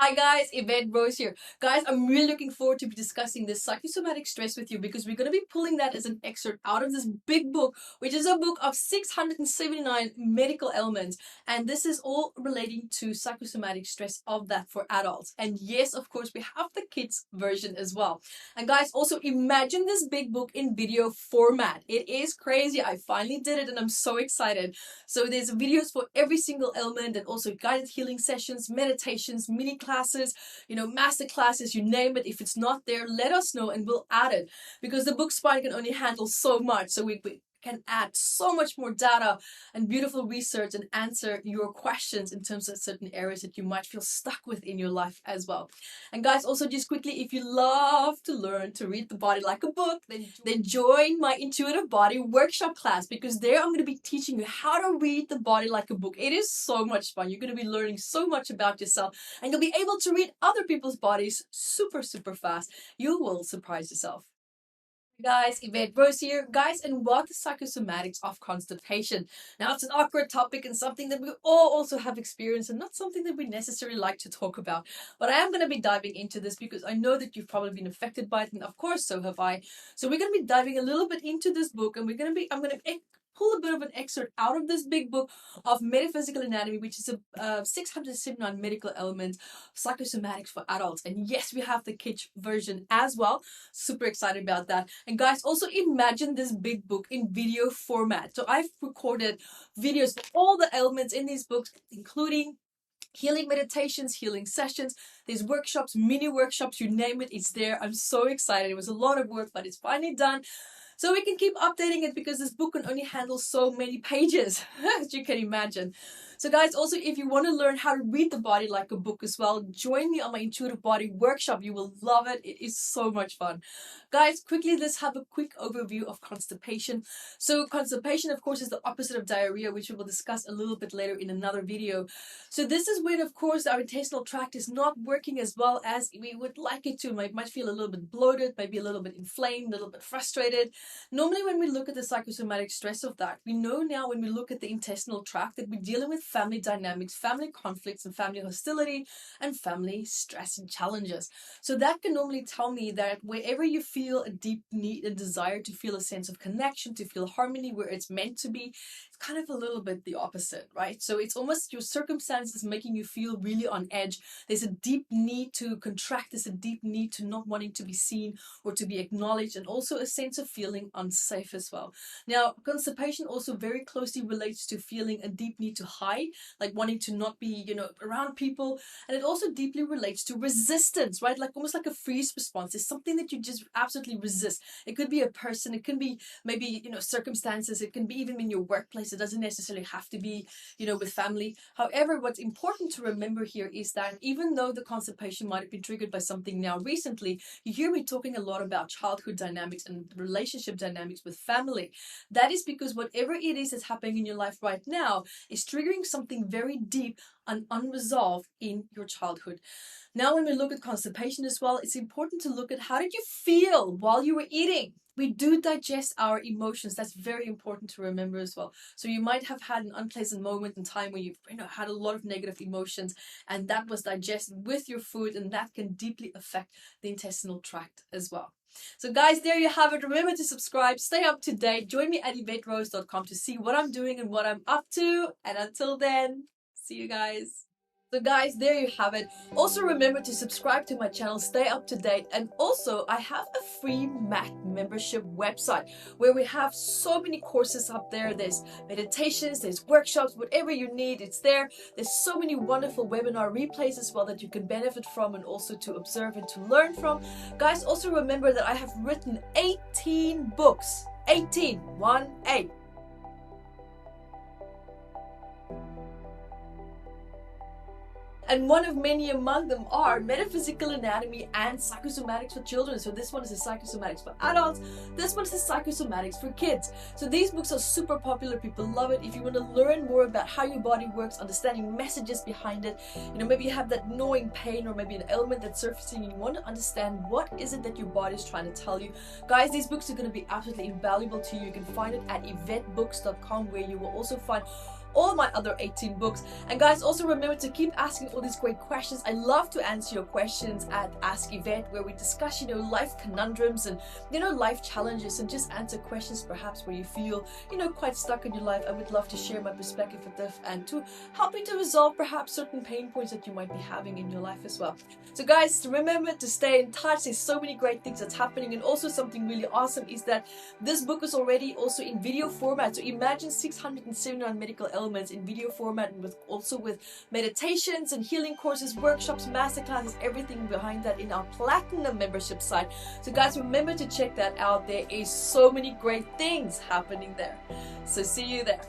Hi guys, Evette Rose here. Guys, I'm really looking forward to be discussing this psychosomatic stress with you because we're going to be pulling that as an excerpt out of this big book, which is a book of 679 medical elements. And this is all relating to psychosomatic stress of that for adults. And yes, of course, we have the kids version as well. And guys, also imagine this big book in video format. It is crazy. I finally did it and I'm so excited. So there's videos for every single element and also guided healing sessions, meditations, mini classes, master classes, you name it. If it's not there, let us know and we'll add it because the book spine can only handle so much. So we can add so much more data and beautiful research and answer your questions in terms of certain areas that you might feel stuck with in your life as well. And guys, also just quickly, if you love to learn to read the body like a book, then join my intuitive body workshop class because there I'm going to be teaching you how to read the body like a book. It is so much fun. You're going to be learning so much about yourself and you'll be able to read other people's bodies super fast. You will surprise yourself. Guys, Evette Rose here, guys, and what is psychosomatics of constipation? Now, it's an awkward topic and something that we all also have experienced and not something that we necessarily like to talk about. But I am going to be diving into this because I know that you've probably been affected by it, and of course, so have I. So we're going to be diving a little bit into this book, and I'm going to pull a bit of an excerpt out of this big book of Metaphysical Anatomy, which is a 679 medical elements, psychosomatics for adults. And yes, we have the kids version as well. Super excited about that. And guys, also imagine this big book in video format. So I've recorded videos for all the elements in these books, including healing meditations, healing sessions, there's workshops, mini workshops, you name it, it's there. I'm so excited. It was a lot of work, but it's finally done. So we can keep updating it because this book can only handle so many pages, as you can imagine. So guys, also if you want to learn how to read the body like a book as well, join me on my intuitive body workshop. You will love it. It is so much fun. Guys, quickly, let's have a quick overview of constipation. So constipation, of course, is the opposite of diarrhea, which we will discuss a little bit later in another video. So this is when, of course, our intestinal tract is not working as well as we would like it to. Might feel a little bit bloated, maybe a little bit inflamed, a little bit frustrated. Normally, when we look at the psychosomatic stress of that, we know now when we look at the intestinal tract that we're dealing with family dynamics, family conflicts, and family hostility, and family stress and challenges. So that can normally tell me that wherever you feel a deep need and desire to feel a sense of connection, to feel harmony where it's meant to be, it's kind of a little bit the opposite, right? So it's almost your circumstances making you feel really on edge. There's a deep need to contract, there's a deep need to not wanting to be seen or to be acknowledged, and also a sense of feeling unsafe as well. Now, constipation also very closely relates to feeling a deep need to hide, like wanting to not be, around people. And it also deeply relates to resistance, right? Like almost like a freeze response. It's something that you just absolutely resist. It could be a person, it can be maybe, circumstances, it can be even in your workplace. It doesn't necessarily have to be, with family. However, what's important to remember here is that even though the constipation might have been triggered by something now recently, you hear me talking a lot about childhood dynamics and relationship dynamics with family. That is because whatever it is that's happening in your life right now is triggering something very deep and unresolved in your childhood. Now, when we look at constipation as well, it's important to look at how did you feel while you were eating. We do digest our emotions. That's very important to remember as well. So you might have had an unpleasant moment in time where you've had a lot of negative emotions and that was digested with your food, and that can deeply affect the intestinal tract as well. So guys, there you have it. Remember to subscribe, stay up to date. Join me at evetterose.com to see what I'm doing and what I'm up to. And until then, see you guys. So guys, there you have it. Also remember to subscribe to my channel, stay up to date. And also I have a free MAT membership website where we have so many courses up there. There's meditations, there's workshops, whatever you need, it's there. There's so many wonderful webinar replays as well that you can benefit from and also to observe and to learn from. Guys, also remember that I have written 18 books. 18, 1-8. And one of many among them are Metaphysical Anatomy and Psychosomatics for children. So this one is the Psychosomatics for adults. This one is the Psychosomatics for kids. So these books are super popular. People love it. If you want to learn more about how your body works, understanding messages behind it, maybe you have that gnawing pain or maybe an ailment that's surfacing and you want to understand what is it that your body is trying to tell you. Guys, these books are going to be absolutely invaluable to you. You can find it at evettebooks.com where you will also find all my other 18 books. And guys, also remember to keep asking all these great questions. I love to answer your questions at Ask Evette, where we discuss, life conundrums and, life challenges, and just answer questions perhaps where you feel, quite stuck in your life. I would love to share my perspective with this and to help you to resolve perhaps certain pain points that you might be having in your life as well. So guys, remember to stay in touch. There's so many great things that's happening, and also something really awesome is that this book is already also in video format. So imagine 679 medical elements in video format, and with meditations and healing courses, workshops, masterclasses, everything behind that in our platinum membership site. So guys, remember to check that out. There is so many great things happening there. So see you there.